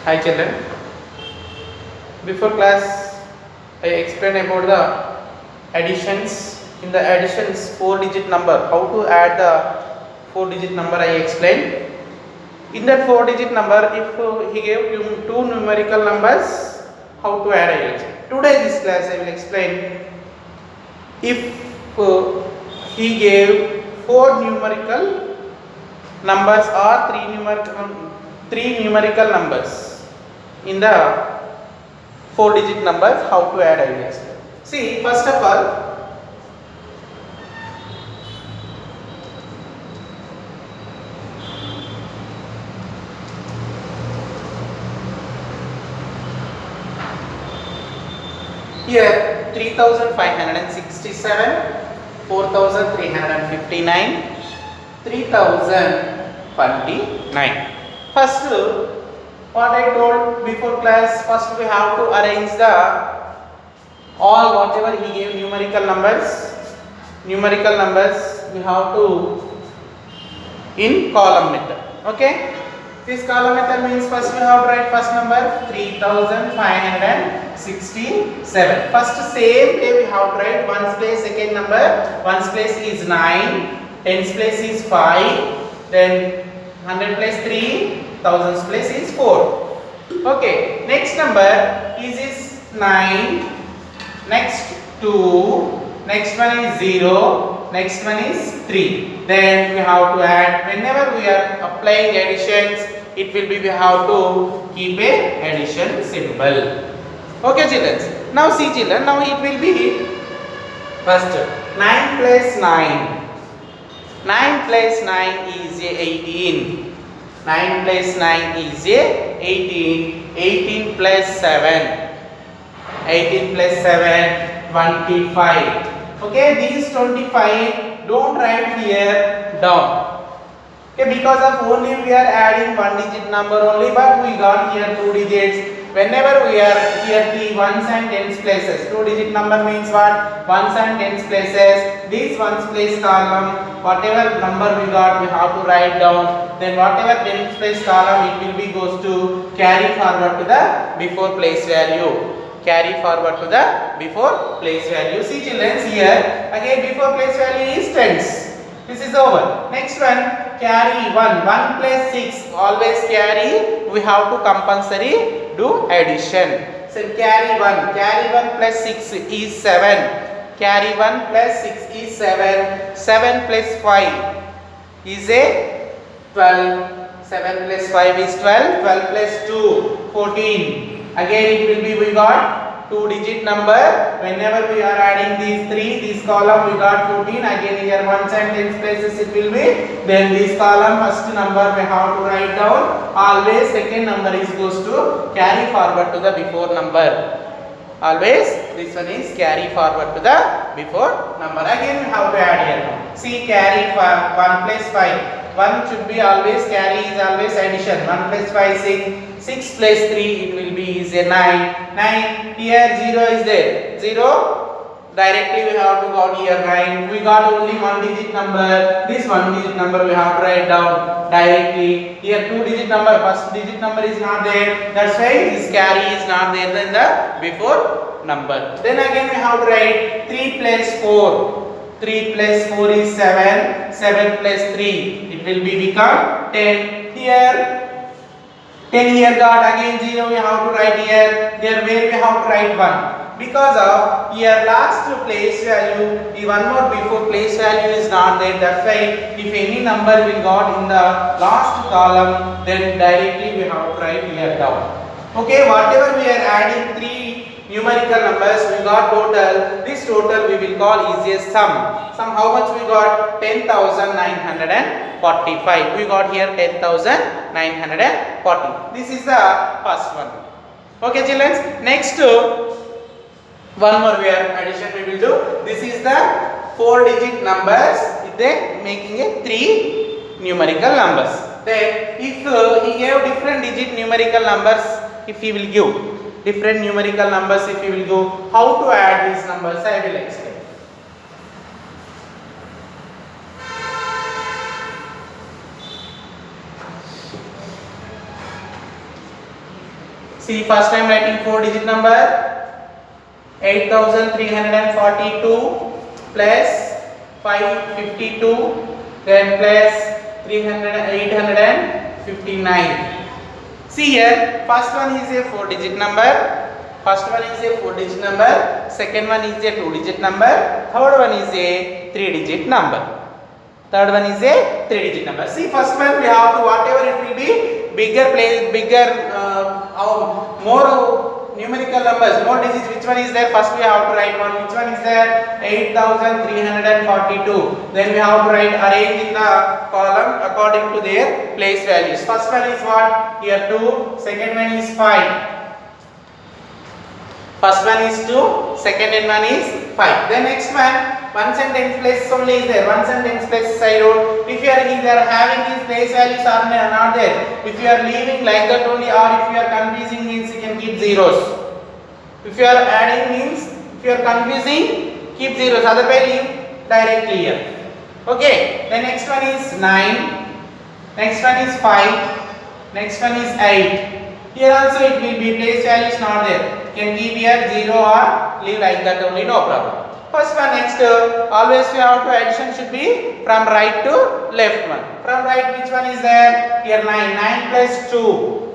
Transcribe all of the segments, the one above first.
Hi children, before class I explained about the additions. In the additions 4-digit number, how to add the 4-digit number I explained. In that 4-digit number, if he gave you two numerical numbers, how to add I explain. Today this class I will explain if he gave 4 numerical numbers or 3 numerical numbers in the 4-digit numbers, how to add I will explain. See, first of all, here 3567, 4359, 3029. First, what I told before class, first we have to arrange the all whatever he gave numerical numbers we have to in column method. Okay, this column method means first we have to write first number 3567. First same way we have to write ones place, second number ones place is 9, tens place is 5, then 100 place 3, thousands place is 4. Okay, next number is 9, next 2, next one is 0, next one is 3. Then we have to add. Whenever we are applying additions, it will be we have to keep a addition symbol. Okay children, now see children, now it will be first 9 plus 9, 9 plus 9 is 18, 9 plus 9 is 18, 18 plus 7, 18 plus 7, 25. Okay, these 25 don't write here down. Okay, because of only we are adding 1-digit number only, but we got here 2 digits. Whenever we are here the ones and tens places, 2-digit number means what? Ones and tens places. This ones place column, whatever number we got, we have to write down. Then whatever tens place column, it will be goes to carry forward to the before place value. Carry forward to the before place value. See children, here again before place value is tens. This is over. Next one, carry 1. 1 plus 6. Always carry. We have to compulsory do addition. So carry 1. Carry 1 plus 6 is 7. Carry 1 plus 6 is 7. 7 plus 5 is a 12. 7 plus 5 is 12. 12 plus 2, 14. Again it will be we got 2-digit number. Whenever we are adding these 3, this column we got 14. Again here ones and tens places it will be. Then this column first number we have to write down. Always second number is goes to carry forward to the before number. Always this one is carry forward to the before number. Again we have to add here. See, carry 1 plus 5. 1 should be always carry is always addition. 1 plus 5 6. 6 plus 3 it will be is a 9. 9. Here 0 is there. 0. Directly we have to go here 9. We got only 1-digit number. This 1-digit number we have to write down directly. Here 2-digit number. First digit number is not there. That's why this carry is not there in the before number. Then again we have to write 3 plus 4. 3 plus 4 is 7. 7 plus 3 it will be become 10. Here 10 here got again 0 we have to write here. There where we have to write 1. Because of here last place value, the one more before place value is not there. That's why if any number will got in the last column, then directly we have to write here down. Okay, whatever we are adding 3 numerical numbers, we got total. This total we will call is a sum. Sum how much we got? 10,945. We got here 10,940. This is the first one. Okay children, next one more we are addition we will do. This is the 4-digit numbers. They making a 3 numerical numbers. Then if he gave different digit numerical numbers, if he will give different numerical numbers, if he will go how to add these numbers, I will explain. See, first I am writing 4-digit number 8342 plus 552, then plus 859. See here, first one is a 4-digit number. First one is a 4-digit number. Second one is a 2-digit number. Third one is a 3-digit number. Third one is a 3-digit number. See, first one we have to, whatever it will be, more numerical numbers, more digits. Which one is there? First we have to write one. Which one is there? 8342. Then we have to write, arrange in the column according to their place values. First one is what? Here 2. Second one is 5. First one is 2. Second one is 5. Then next one, 1s and 10s places only is there. 1s and 10s places I wrote. If you are either having these place values or not there, if you are leaving like that only, or if you are confusing means you can keep zeros. If you are adding means, if you are confusing, keep zeros. Otherwise leave directly here. Okay. The next one is 9. Next one is 5. Next one is 8. Here also it will be place values not there. You can keep here 0 or leave like that only, no problem. First one, next, always we have to addition should be from right to left one. From right, which one is there? Here 9. 9 plus 2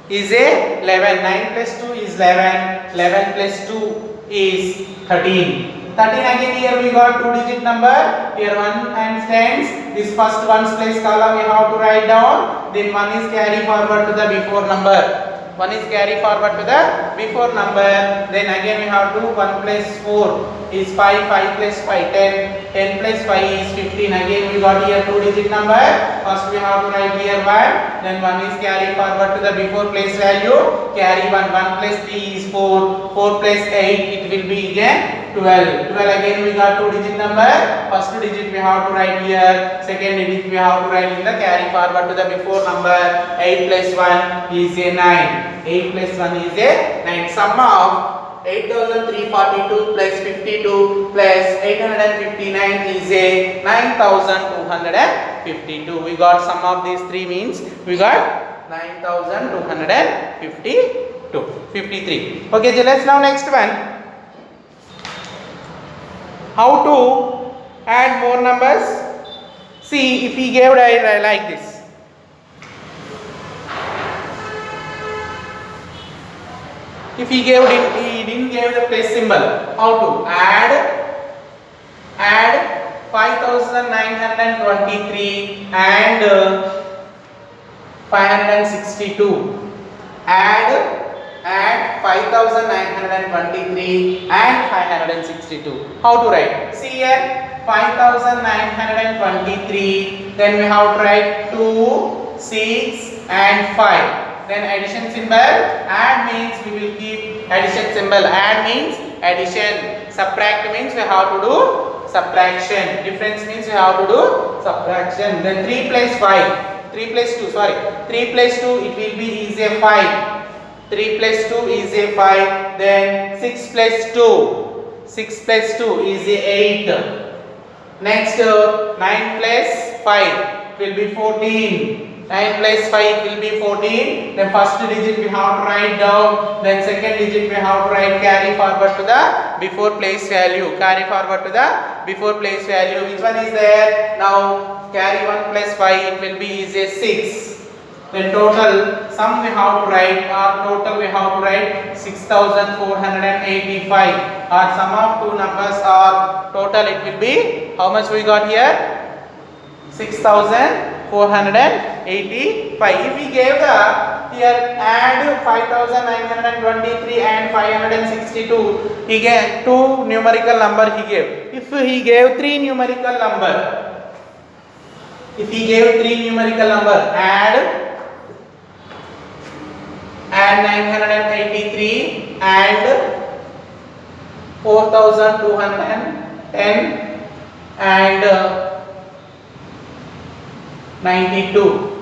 is a 11. 9 plus 2 is 11. 11 plus 2 is 13. 13 again, here we got 2-digit number. Here 1 and tens. This first one's place column we have to write down. Then 1 is carry forward to the before number. 1 is carry forward to the before number. Then again we have to 1 plus 4 is 5. 5 plus 5 10. 10 plus 5 is 15. Again we got here 2-digit number. First we have to write here 1. Then 1 is carry forward to the before place value. Carry 1. 1 plus 3 is 4. 4 plus 8 it will be again 12. 12 again we got 2-digit number. First digit we have to write here. Second digit we have to write in the carry forward to the before number. 8 plus 1 is a 9. 8 plus 1 is a 9. Sum of 8342 plus 52 plus 859 is a 9252. We got sum of these three means we got 9252. 53. Okay, so let's now next one. How to add more numbers? See, if he gave like this. If he didn't give the place symbol, how to add 5923 and 562. Add 5923 and 562. How to write? See here, 5923. Then we have to write 2, 6 and 5. Then addition symbol. Add means we will keep addition symbol. Add means addition. Subtract means we have to do subtraction. Difference means we have to do subtraction. Then 3 plus 5. 3 plus 2. Sorry. 3 plus 2 it will be is a 5. 3 plus 2 is a 5. Then 6 plus 2. 6 plus 2 is a 8. Next 9 plus 5 will be 14. 9 plus 5 will be 14. Then first digit we have to write down. Then second digit we have to write carry forward to the before place value. Carry forward to the before place value. Which one is there? Now carry 1 plus 5 it will be is a 6. Then total sum we have to write, or total we have to write 6485. Or sum of two numbers are total it will be, how much we got here? 6485. If we gave the here add 5923 and 562, he gave two numerical number he gave. If he gave three numerical number, if he gave three numerical number, add 983 and 4210 and 92.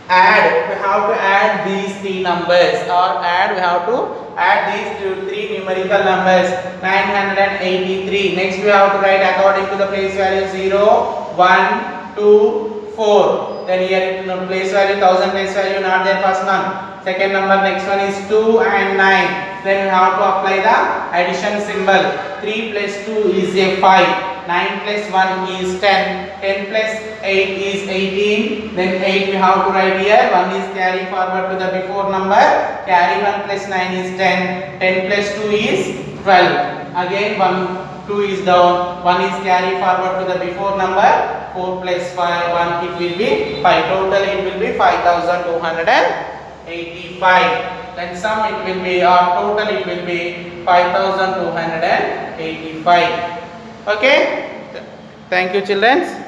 Add, we have to add these three numbers, or we have to add these three numerical numbers. 983. Next we have to write according to the place value 0, 1, 2, 4. Then here in place value 1000 place value not there, first none. Second number, next one is 2 and 9. Then we have to apply the addition symbol. 3 plus 2 is a 5. 9 plus 1 is 10. 10 plus 8 is 18. Then 8 we have to write here. 1 is carry forward to the before number. Carry 1 plus 9 is 10. 10 plus 2 is 12. Again 2 is down. 1 is carry forward to the before number. 4 plus 5, 1, it will be 5. Total it will be 5285. Then sum it will be, or total it will be 5285. Okay. Thank you, children.